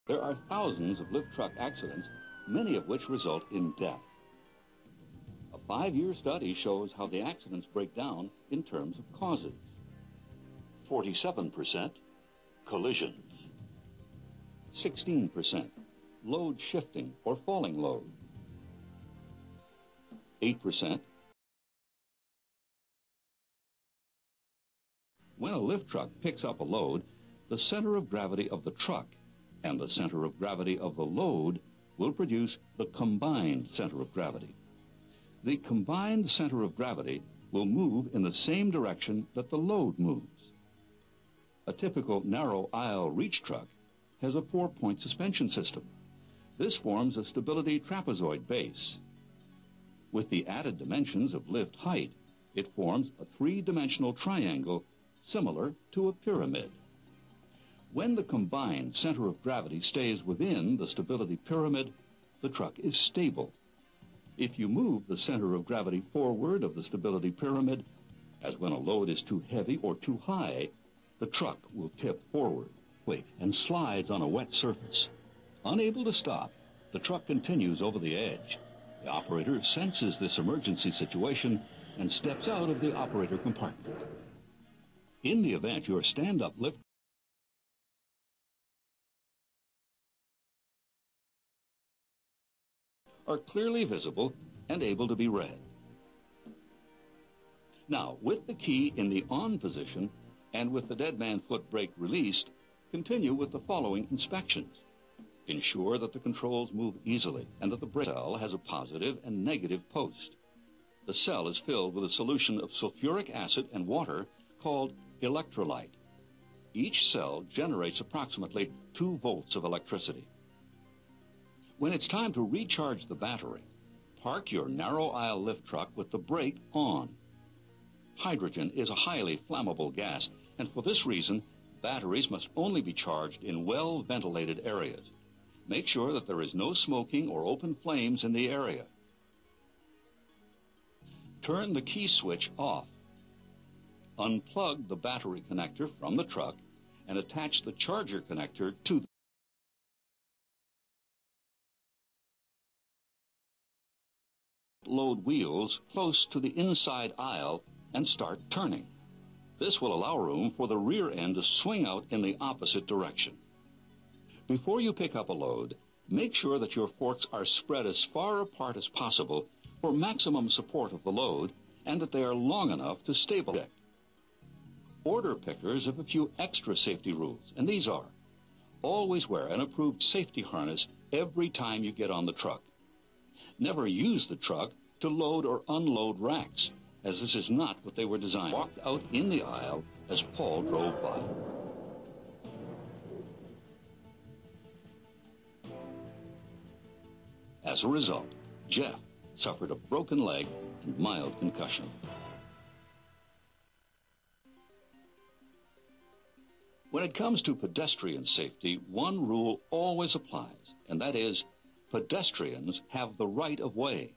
There are thousands of lift truck accidents, many of which result in death. A 5-year study shows how the accidents break down in terms of causes. 47% collisions. 16% load shifting or falling load. 8%. When a lift truck picks up a load, the center of gravity of the truck and the center of gravity of the load will produce the combined center of gravity. The combined center of gravity will move in the same direction that the load moves. A typical narrow aisle reach truck has a 4-point suspension system. This forms a stability trapezoid base. With the added dimensions of lift height, it forms a 3-dimensional triangle similar to a pyramid. When the combined center of gravity stays within the stability pyramid, the truck is stable. If you move the center of gravity forward of the stability pyramid, as when a load is too heavy or too high, the truck will tip forward and slides on a wet surface. Unable to stop, the truck continues over the edge. The operator senses this emergency situation and steps out of the operator compartment. In the event your stand-up lift are clearly visible and able to be read. Now, with the key in the on position and with the dead man foot brake released, continue with the following inspections. Ensure that the controls move easily and that the brake cell has a positive and negative post. The cell is filled with a solution of sulfuric acid and water called electrolyte. Each cell generates approximately 2 volts of electricity. When it's time to recharge the battery, park your narrow aisle lift truck with the brake on. Hydrogen is a highly flammable gas, and for this reason, batteries must only be charged in well-ventilated areas. Make sure that there is no smoking or open flames in the area. Turn the key switch off. Unplug the battery connector from the truck and attach the charger connector to the load wheels close to the inside aisle and start turning. This will allow room for the rear end to swing out in the opposite direction. Before you pick up a load, make sure that your forks are spread as far apart as possible for maximum support of the load and that they are long enough to stabilize. Order pickers have a few extra safety rules, and these are: always wear an approved safety harness every time you get on the truck. Never use the truck to load or unload racks, as this is not what they were designed. Walked out in the aisle as Paul drove by. As a result, Jeff suffered a broken leg and mild concussion. When it comes to pedestrian safety, one rule always applies, and that is, pedestrians have the right of way.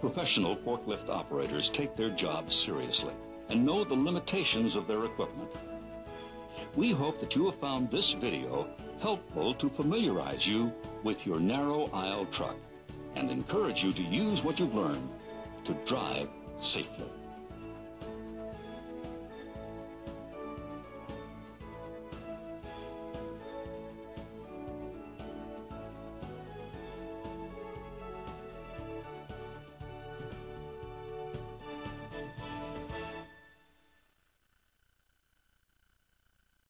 Professional forklift operators take their jobs seriously and know the limitations of their equipment. We hope that you have found this video helpful to familiarize you with your narrow aisle truck and encourage you to use what you've learned to drive safely.